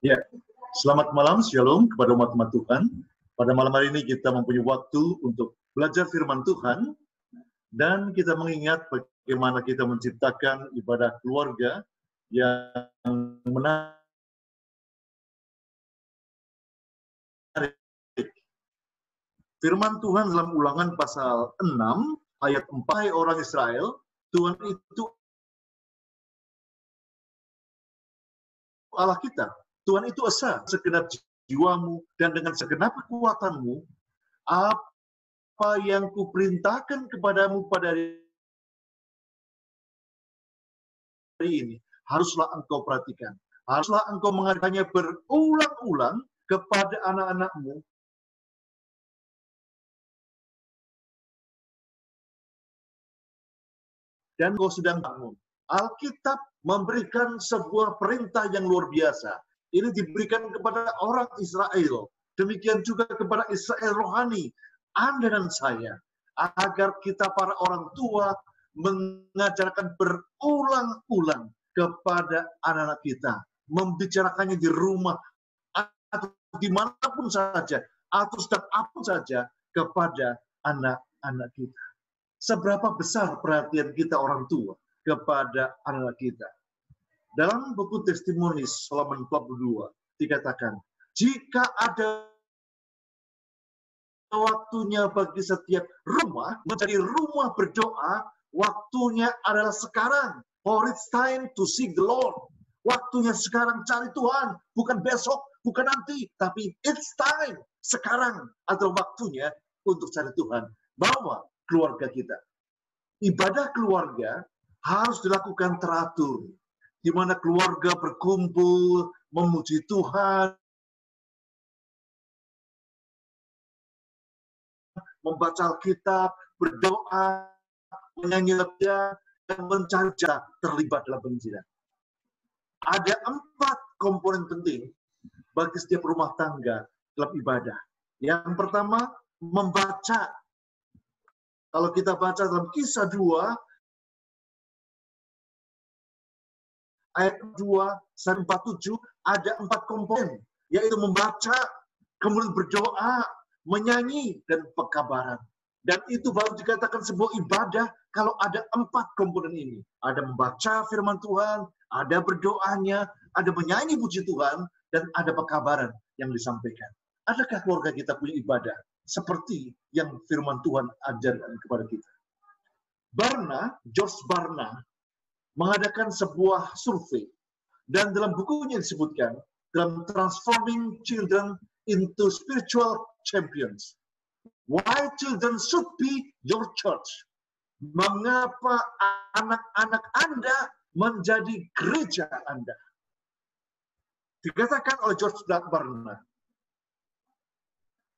Ya, selamat malam, shalom kepada umat-umat Tuhan. Pada malam hari ini kita mempunyai waktu untuk belajar firman Tuhan dan kita mengingat bagaimana kita menciptakan ibadah keluarga yang menarik. Firman Tuhan dalam Ulangan pasal 6 ayat 4, hai orang Israel, Tuhan itu Allah kita. Tuhan itu esa segenap jiwamu dan dengan segenap kekuatanmu, apa yang kuperintahkan kepadamu pada hari ini, haruslah engkau perhatikan. Haruslah engkau mengadakannya berulang-ulang kepada anak-anakmu. Dan kau sedang bangun. Alkitab memberikan sebuah perintah yang luar biasa. Ini diberikan kepada orang Israel. Demikian juga kepada Israel rohani, Anda dan saya. Agar kita para orang tua mengajarkan berulang-ulang kepada anak-anak kita. Membicarakannya di rumah, atau dimanapun saja, atau setiap apapun saja kepada anak-anak kita. Seberapa besar perhatian kita orang tua kepada anak kita. Dalam buku Testimonies halaman 42 dikatakan, jika ada waktunya bagi setiap rumah menjadi rumah berdoa, waktunya adalah sekarang. For it's time to seek the Lord. Waktunya sekarang cari Tuhan, bukan besok, bukan nanti, tapi it's time. Sekarang adalah waktunya untuk cari Tuhan. Bahwa keluarga kita, ibadah keluarga harus dilakukan teratur, di mana keluarga berkumpul, memuji Tuhan, membaca Alkitab, berdoa, menyanyi lagu, dan mencari cara terlibat dalam penginjilan. Ada 4 komponen penting bagi setiap rumah tangga dalam ibadah. Yang pertama, membaca. Kalau kita baca dalam Kisah 2, ayat 2-47, ada 4 komponen, yaitu membaca, kemudian berdoa, menyanyi, dan pekabaran. Dan itu baru dikatakan sebuah ibadah kalau ada 4 komponen ini. Ada membaca firman Tuhan, ada berdoanya, ada menyanyi puji Tuhan, dan ada pekabaran yang disampaikan. Adakah keluarga kita punya ibadah seperti yang firman Tuhan ajarkan kepada kita? George Barna mengadakan sebuah survei, dan dalam bukunya disebutkan dalam Transforming Children into Spiritual Champions, why children should be your church. Mengapa anak-anak Anda menjadi gereja Anda? Dikatakan oleh George Barna,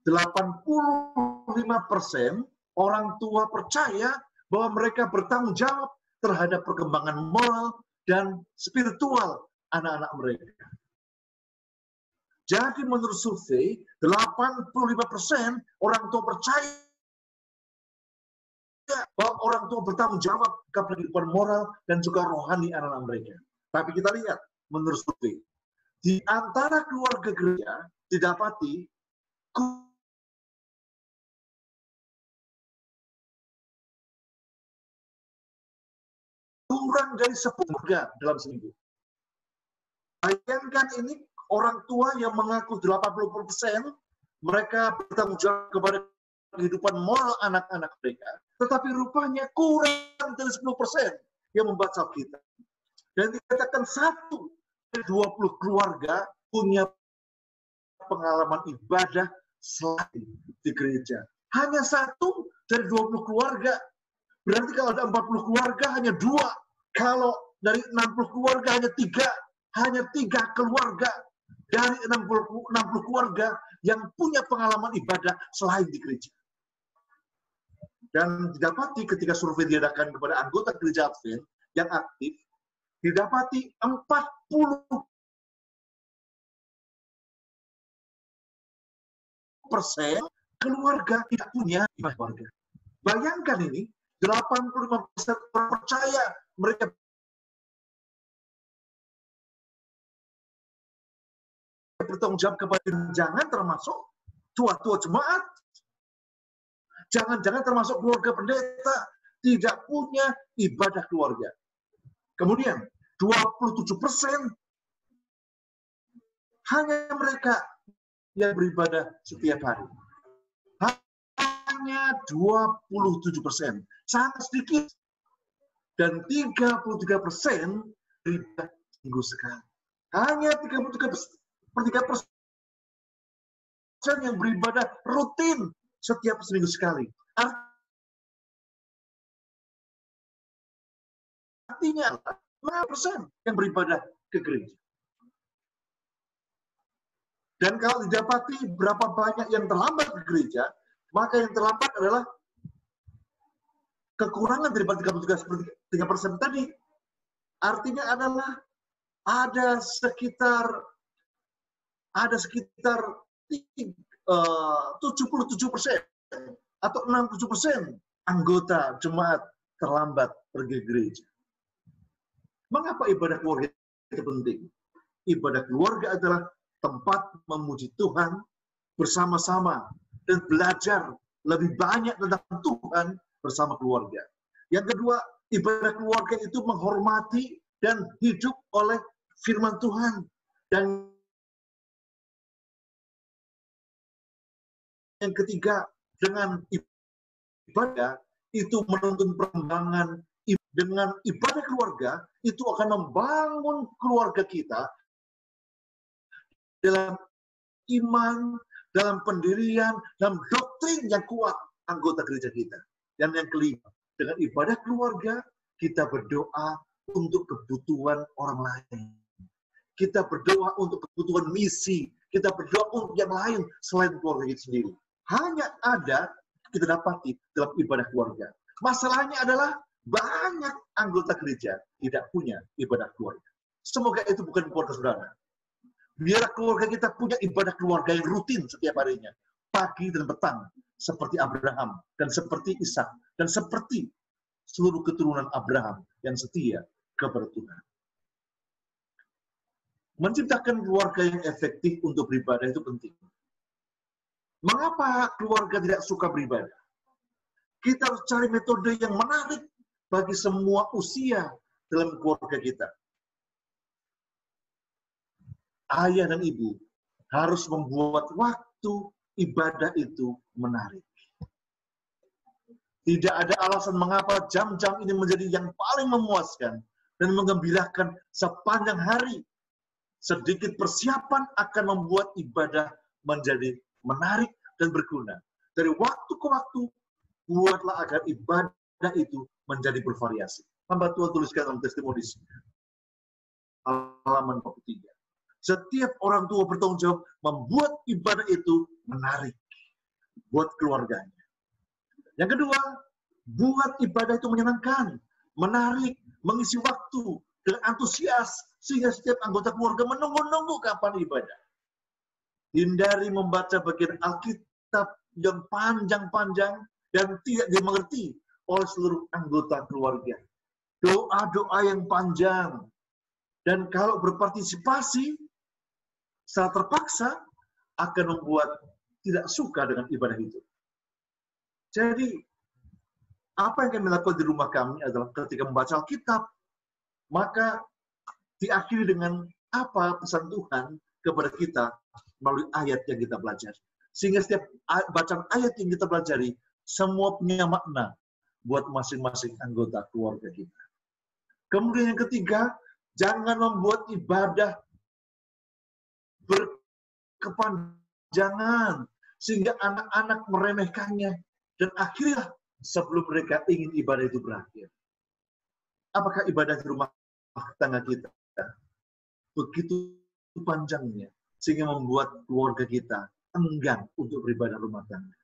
85% orang tua percaya bahwa mereka bertanggung jawab terhadap perkembangan moral dan spiritual anak-anak mereka. Jadi menurut survei, 85% orang tua percaya bahwa orang tua bertanggung jawab kepada kehidupan moral dan juga rohani anak-anak mereka. Tapi kita lihat menurut survei, di antara keluarga gereja didapati kurang dari 10 keluarga dalam seminggu. Bayangkan ini orang tua yang mengaku 80% mereka bertanggung jawab kepada kehidupan moral anak-anak mereka, tetapi rupanya kurang dari 10% yang membaca Alkitab. Dan dikatakan 1 dari 20 keluarga punya pengalaman ibadah selain di gereja. Hanya 1 dari 20 keluarga. Berarti kalau ada 40 keluarga hanya 2. Kalau dari 60 keluarga hanya 3. Hanya 3 keluarga dari 60 keluarga yang punya pengalaman ibadah selain di gereja. Dan didapati ketika survei diadakan kepada anggota gereja Advent yang aktif, didapati 40% keluarga tidak punya ibadah keluarga. Bayangkan ini, 85% percaya mereka bertanggung jawab kepada jangan termasuk tua-tua jemaat, jangan-jangan termasuk keluarga pendeta, tidak punya ibadah keluarga. Kemudian 27% hanya mereka yang beribadah setiap hari. Hanya 27%, sangat sedikit. Dan 33% beribadah minggu sekali. Hanya 33% yang beribadah rutin setiap seminggu sekali. Artinya 5% yang beribadah ke gereja. Dan kalau didapati berapa banyak yang terlambat ke gereja, maka yang terlambat adalah kekurangan daripada 33% tadi. Artinya adalah ada sekitar 77% atau 60% anggota jemaat terlambat pergi gereja. Mengapa ibadah keluarga itu penting? Ibadah keluarga adalah tempat memuji Tuhan bersama-sama dan belajar lebih banyak tentang Tuhan bersama keluarga. Yang kedua, ibadah keluarga itu menghormati dan hidup oleh firman Tuhan. Dan yang ketiga, dengan ibadah itu menuntun perkembangan. Dengan ibadah keluarga itu akan membangun keluarga kita dalam iman, dalam pendirian, dalam doktrin yang kuat anggota gereja kita. Dan yang kelima, dengan ibadah keluarga kita berdoa untuk kebutuhan orang lain. Kita berdoa untuk kebutuhan misi, kita berdoa untuk yang lain selain keluarga kita sendiri. Hanya ada kita dapati dalam ibadah keluarga. Masalahnya adalah banyak anggota gereja tidak punya ibadah keluarga. Semoga itu bukan keluarga saudara. Biar keluarga kita punya ibadah keluarga yang rutin setiap harinya. Pagi dan petang. Seperti Abraham. Dan seperti Ishak. Dan seperti seluruh keturunan Abraham yang setia kepada Tuhan. Menciptakan keluarga yang efektif untuk beribadah itu penting. Mengapa keluarga tidak suka beribadah? Kita harus cari metode yang menarik bagi semua usia dalam keluarga kita. Ayah dan ibu harus membuat waktu ibadah itu menarik. Tidak ada alasan mengapa jam-jam ini menjadi yang paling memuaskan dan menggembirakan sepanjang hari. Sedikit persiapan akan membuat ibadah menjadi menarik dan berguna. Dari waktu ke waktu, buatlah agar ibadah itu menjadi bervariasi. Hamba Tuhan tuliskan dalam testimoni halaman 43. Setiap orang tua bertanggung jawab membuat ibadah itu menarik buat keluarganya. Yang kedua, buat ibadah itu menyenangkan, menarik, mengisi waktu dengan antusias sehingga setiap anggota keluarga menunggu-nunggu kapan ibadah. Hindari membaca bagian Alkitab yang panjang-panjang dan tidak dimengerti oleh seluruh anggota keluarga. Doa-doa yang panjang. Dan kalau berpartisipasi secara terpaksa akan membuat tidak suka dengan ibadah itu. Jadi, apa yang kami lakukan di rumah kami adalah ketika membaca Alkitab, maka diakhiri dengan apa pesan Tuhan kepada kita melalui ayat yang kita pelajari. Sehingga setiap bacaan ayat yang kita pelajari, semua punya makna buat masing-masing anggota keluarga kita. Kemudian yang ketiga, jangan membuat ibadah berkepanjangan sehingga anak-anak meremehkannya dan akhirnya sebelum mereka ingin ibadah itu berakhir. Apakah ibadah di rumah tangga kita begitu panjangnya sehingga membuat keluarga kita enggan untuk beribadah rumah tangga?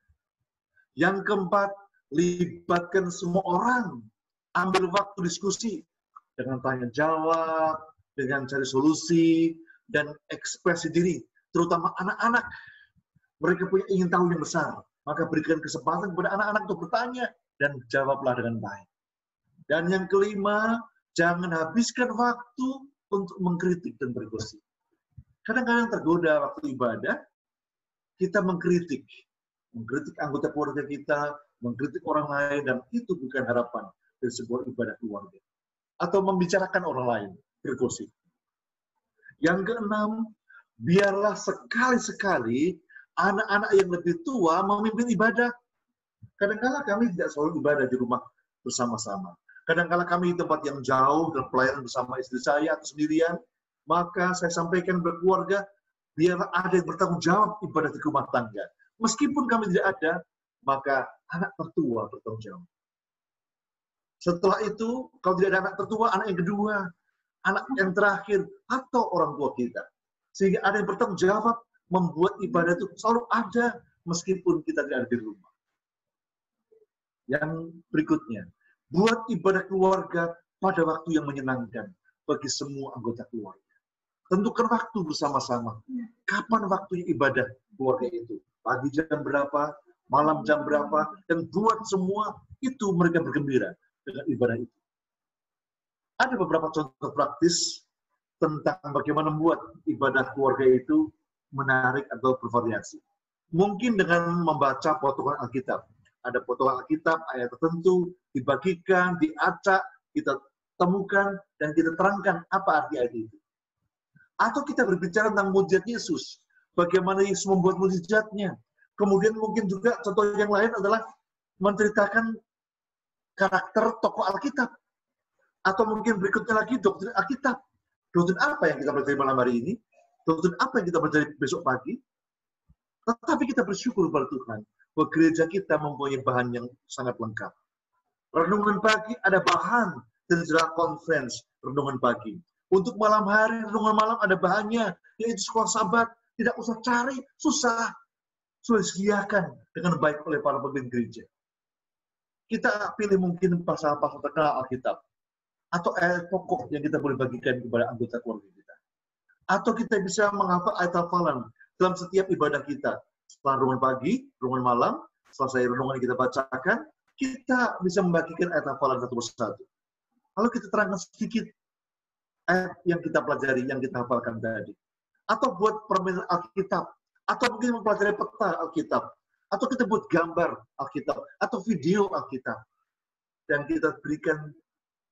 Yang keempat, libatkan semua orang. Ambil waktu diskusi dengan tanya jawab, dengan cari solusi, dan ekspresi diri. Terutama anak-anak. Mereka punya ingin tahu yang besar. Maka berikan kesempatan kepada anak-anak untuk bertanya dan jawablah dengan baik. Dan yang kelima, jangan habiskan waktu untuk mengkritik dan bergosip. Kadang-kadang tergoda waktu ibadah, kita mengkritik anggota keluarga kita, mengkritik orang lain, dan itu bukan harapan dari sebuah ibadah keluarga. Atau membicarakan orang lain, bergosip. Yang keenam, biarlah sekali-sekali anak-anak yang lebih tua memimpin ibadah. Kadang-kala kami tidak selalu ibadah di rumah bersama-sama. Kadang-kala kami di tempat yang jauh dalam pelayanan bersama istri saya atau sendirian, maka saya sampaikan berkeluarga, biarlah ada yang bertanggung jawab ibadah di rumah tangga. Meskipun kami tidak ada, maka anak tertua bertanggung jawab. Setelah itu, kalau tidak ada anak tertua, anak yang kedua, anak yang terakhir, atau orang tua kita. Sehingga ada yang bertanggung jawab membuat ibadah itu selalu ada, meskipun kita tidak ada di rumah. Yang berikutnya, buat ibadah keluarga pada waktu yang menyenangkan bagi semua anggota keluarga. Tentukan waktu bersama-sama. Kapan waktunya ibadah keluarga itu? Pagi jam berapa, malam jam berapa, dan buat semua itu mereka bergembira dengan ibadah itu. Ada beberapa contoh praktis tentang bagaimana membuat ibadah keluarga itu menarik atau bervariasi. Mungkin dengan membaca potongan Alkitab. Ada potongan Alkitab, ayat tertentu, dibagikan, diacak, kita temukan, dan kita terangkan apa arti ayat itu. Atau kita berbicara tentang mujizat Yesus. Bagaimana Yesus membuat mujizatnya. Kemudian mungkin juga contoh yang lain adalah menceritakan karakter tokoh Alkitab. Atau mungkin berikutnya lagi doktrin Alkitab. Doktrin apa yang kita pelajari malam hari ini? Doktrin apa yang kita pelajari besok pagi? Tetapi kita bersyukur kepada Tuhan bahwa gereja kita mempunyai bahan yang sangat lengkap. Renungan pagi ada bahan dari sejarah conference renungan pagi. Untuk malam hari, renungan malam ada bahannya, yaitu sekolah Sabat. Tidak usah cari, susah. Sudah disediakan dengan baik oleh para pemimpin gereja. Kita pilih mungkin pasal-pasal terkenal Alkitab. Atau ayat pokok yang kita boleh bagikan kepada anggota keluarga kita. Atau kita bisa menghafal ayat hafalan dalam setiap ibadah kita. Setelah renungan pagi, renungan malam, selesai renungan yang kita bacakan, kita bisa membagikan ayat hafalan satu persatu. Lalu kita terangkan sedikit ayat yang kita pelajari, yang kita hafalkan tadi. Atau buat permainan Alkitab. Atau mungkin mempelajari peta Alkitab. Atau kita buat gambar Alkitab. Atau video Alkitab. Dan kita berikan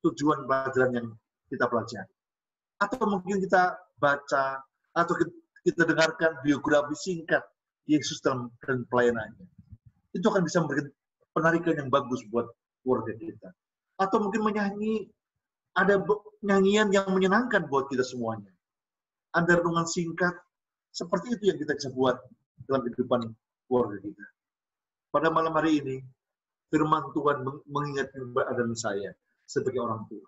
tujuan pelajaran yang kita pelajari. Atau mungkin kita baca, atau kita dengarkan biografi singkat Yesus dalam pelayanannya. Itu akan bisa memberikan penarikan yang bagus buat keluarga kita. Atau mungkin menyanyi, ada nyanyian yang menyenangkan buat kita semuanya. Ada renungan singkat, seperti itu yang kita bisa buat dalam kehidupan keluarga kita. Pada malam hari ini, firman Tuhan mengingatkan kepada dan saya sebagai orang tua.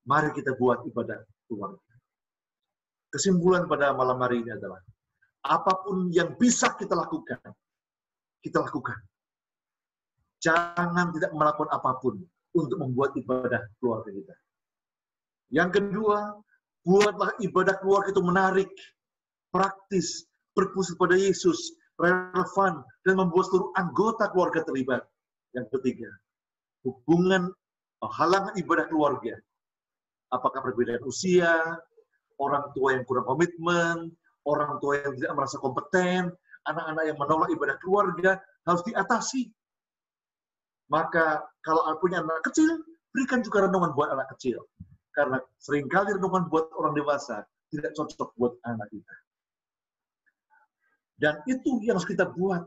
Mari kita buat ibadah keluarga. Kesimpulan pada malam hari ini adalah, apapun yang bisa kita lakukan, kita lakukan. Jangan tidak melakukan apapun untuk membuat ibadah keluarga kita. Yang kedua, buatlah ibadah keluarga itu menarik, praktis, berpusat pada Yesus, relevan, dan membuat seluruh anggota keluarga terlibat. Yang ketiga, hubungan halangan ibadah keluarga. Apakah perbedaan usia, orang tua yang kurang komitmen, orang tua yang tidak merasa kompeten, anak-anak yang menolak ibadah keluarga, harus diatasi. Maka kalau punya anak kecil, berikan juga renungan buat anak kecil. Karena seringkali renungan buat orang dewasa tidak cocok buat anak kita. Dan itu yang harus kita buat.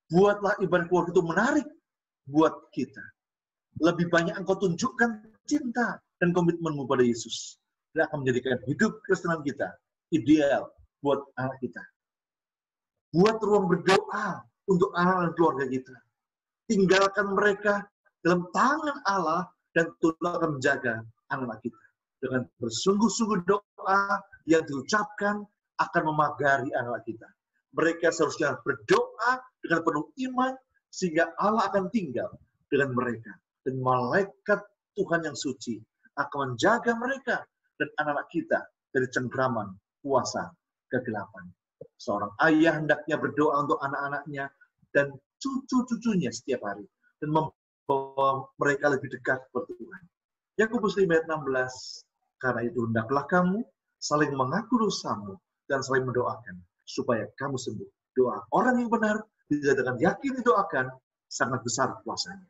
Buatlah ibadah keluarga itu menarik buat kita. Lebih banyak engkau tunjukkan cinta dan komitmenmu pada Yesus. Dia akan menjadikan hidup Kristenan kita ideal buat anak kita. Buat ruang berdoa untuk anak dan keluarga kita. Tinggalkan mereka dalam tangan Allah dan Tuhan akan menjaga anak kita. Dengan bersungguh-sungguh doa yang diucapkan akan memagari anak kita. Mereka seharusnya berdoa dengan penuh iman sehingga Allah akan tinggal dengan mereka. Dan malaikat Tuhan yang suci akan menjaga mereka dan anak-anak kita dari cengkraman, kuasa, kegelapan. Seorang ayah hendaknya berdoa untuk anak-anaknya dan cucu-cucunya setiap hari. Dan membawa mereka lebih dekat kepada Tuhan. Yakobus 5 ayat 16, karena itu hendaklah kamu saling mengaku dosamu, dan saling mendoakan supaya kamu sembuh. Doa orang yang benar, dikatakan yakin didoakan, sangat besar kuasanya.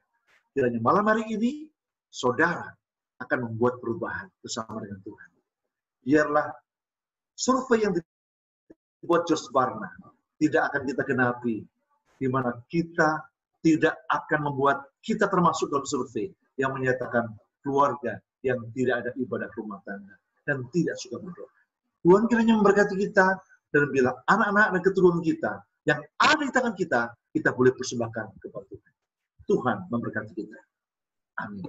Kiranya malam hari ini, saudara akan membuat perubahan bersama dengan Tuhan. Biarlah survei yang dibuat Josh Barna tidak akan kita genapi, di mana kita tidak akan membuat kita termasuk dalam survei yang menyatakan keluarga yang tidak ada ibadah rumah tangga dan tidak suka berdoa. Tuhan kiranya memberkati kita, dan bila anak-anak dan keturunan kita yang ada di tangan kita, kita boleh persembahkan kepada Tuhan. Tuhan memberkati kita. Amin.